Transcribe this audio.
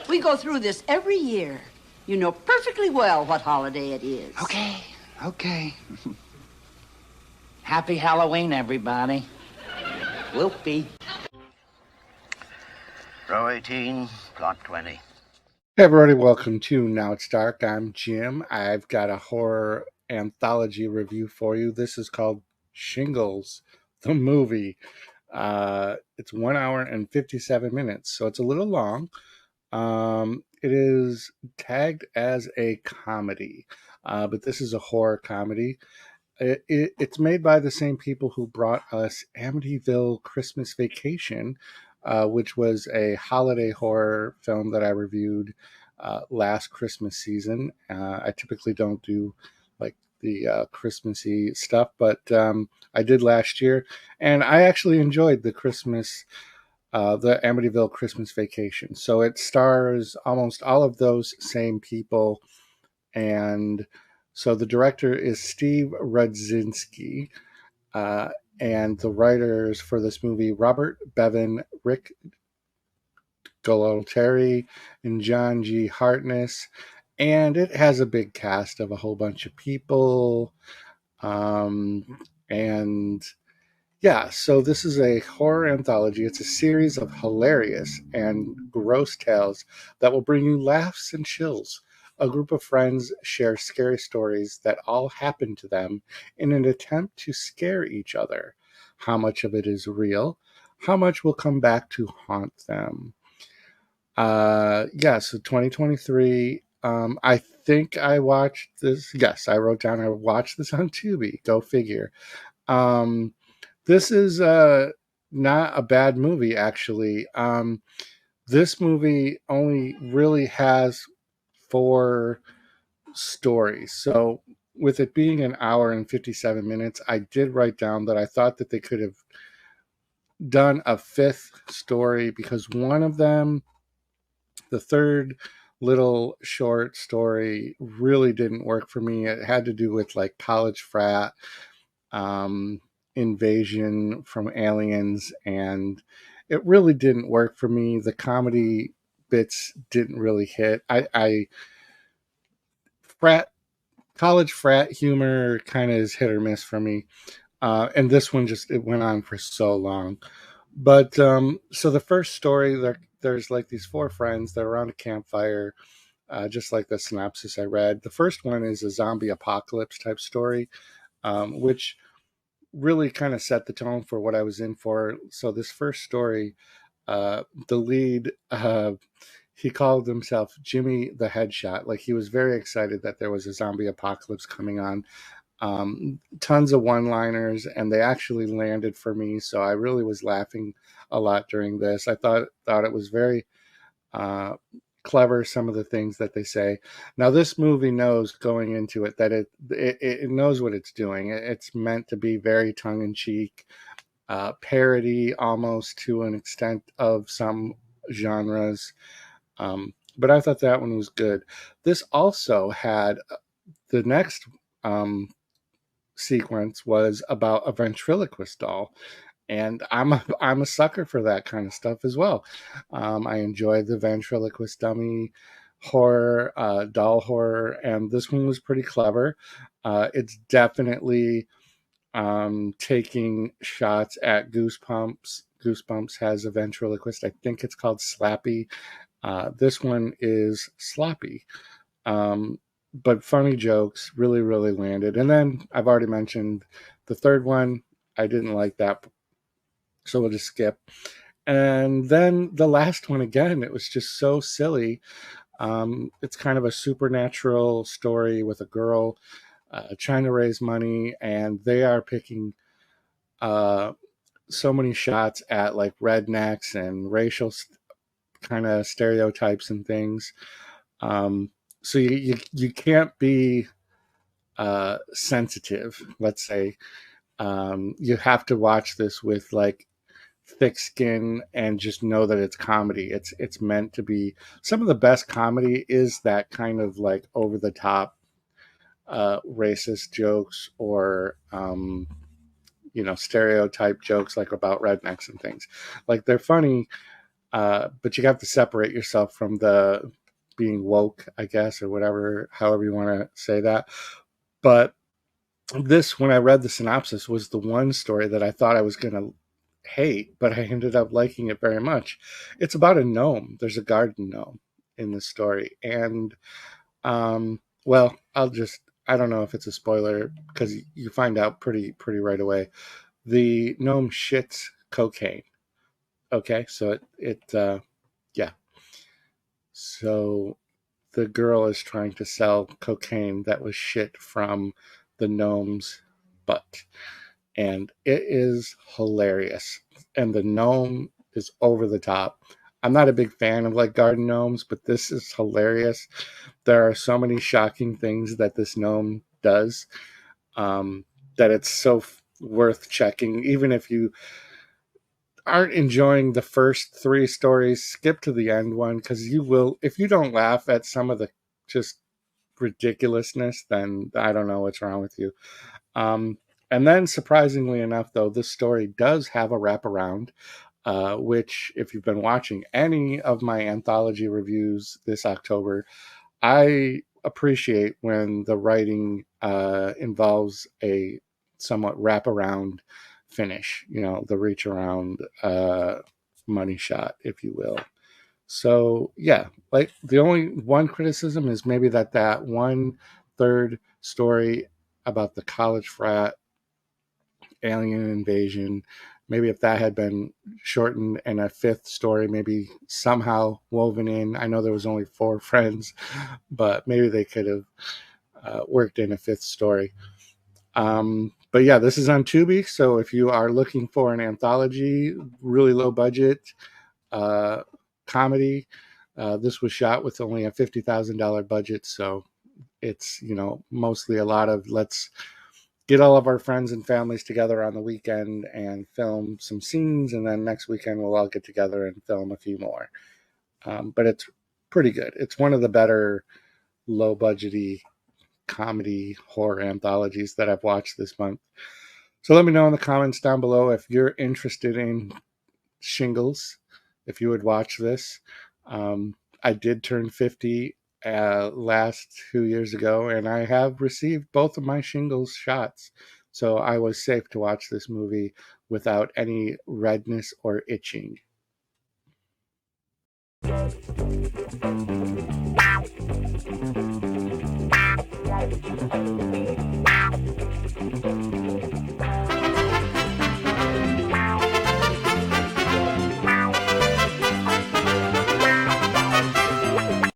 We go through this every year. You know perfectly well what holiday it is. Okay. Happy Halloween, everybody. Whoopee. Row 18, plot 20. Hey everybody, welcome to Now It's Dark. I'm Jim. I've got a horror anthology review for you. This is called Shingles, the movie. It's 1 hour and 57 minutes, so it's a little long. It is tagged as a comedy, but this is a horror comedy. It's made by the same people who brought us Amityville Christmas Vacation, which was a holiday horror film that I reviewed last Christmas season. I typically don't do like the Christmassy stuff, but I did last year, and I actually enjoyed the Amityville Christmas Vacation. So it stars almost all of those same people, and so the director is Steve Rudzinski, uh, and the writers for this movie, Robert Bevan, Rick Gualtieri, and John G. Hartness. And it has a big cast of a whole bunch of people. And yeah, so this is a horror anthology. It's a series of hilarious and gross tales that will bring you laughs and chills. A group of friends share scary stories that all happen to them in an attempt to scare each other. How much of it is real? How much will come back to haunt them? So 2023. I think I watched this. Yes, I wrote down I watched this on Tubi. Go figure. Um, this is not a bad movie, actually. This movie only really has 4 stories. So, with it being an hour and 57 minutes, I did write down that I thought that they could have done a 5th story, because one of them, the third little short story, really didn't work for me. It had to do with like college frat um, invasion from aliens, and it really didn't work for me. The comedy bits didn't really hit. I frat college frat humor kind of is hit or miss for me, and this one just it went on for so long. But so the first story, there's like these 4 friends that are around a campfire, just like the synopsis I read. The first one is a zombie apocalypse type story, which really kind of set the tone for what I was in for. So this first story, the lead, he called himself Jimmy the Headshot. Like, he was very excited that there was a zombie apocalypse coming on. Tons of one-liners, and they actually landed for me. So I really was laughing a lot during this. I thought it was very uh, clever, some of the things that they say. Now, this movie knows going into it that it knows what it's doing. It's meant to be very tongue-in-cheek, parody almost to an extent of some genres. But I thought that one was good. This also had the next sequence was about a ventriloquist doll, and I'm a sucker for that kind of stuff as well. I enjoy the ventriloquist dummy horror, doll horror, and this one was pretty clever. It's definitely taking shots at Goosebumps. Goosebumps has a ventriloquist. I think it's called Slappy. This one is Sloppy. But funny jokes really, really landed. And then I've already mentioned the third one. I didn't like that, so we'll just skip. And then the last one, again, it was just so silly. It's kind of a supernatural story with a girl trying to raise money, and they are picking uh, so many shots at like rednecks and racial kind of stereotypes and things. So you can't be sensitive, let's say. You have to watch this with like thick skin and just know that it's comedy. It's meant to be. Some of the best comedy is that kind of like over the top racist jokes, or stereotype jokes like about rednecks and things. Like, they're funny, But you have to separate yourself from the being woke, I guess, or whatever, however you want to say that. But this, when I read the synopsis, was the one story that I thought I was going to hate, but I ended up liking it very much. It's about a gnome. There's a garden gnome in the story. And, well, I don't know if it's a spoiler because you find out pretty right away. The gnome shits cocaine. Okay. So yeah. So the girl is trying to sell cocaine that was shit from the gnome's butt. And it is hilarious. And the gnome is over the top. I'm not a big fan of like garden gnomes, but this is hilarious. There are so many shocking things that this gnome does, that it's so worth checking. Even if you aren't enjoying the first three stories, skip to the end one because you will. If you don't laugh at some of the just ridiculousness, then I don't know what's wrong with you. Um, and then, surprisingly enough, though, this story does have a wraparound, which, if you've been watching any of my anthology reviews this October, I appreciate when the writing involves a somewhat wraparound finish, the reach around money shot, if you will. So yeah, like the only one criticism is maybe that one third story about the college frat alien invasion, maybe if that had been shortened and a fifth story maybe somehow woven in. I know there was only four friends, but maybe they could have worked in a fifth story. But yeah, this is on Tubi, so if you are looking for an anthology, really low budget uh, comedy, this was shot with only a $50,000 budget, so it's mostly a lot of let's get all of our friends and families together on the weekend and film some scenes, and then next weekend we'll all get together and film a few more. But it's pretty good. It's one of the better low budgety comedy horror anthologies that I've watched this month. So let me know in the comments down below if you're interested in Shingles, if you would watch this. I did turn 50 last 2 years ago, and I have received both of my shingles shots. So I was safe to watch this movie without any redness or itching.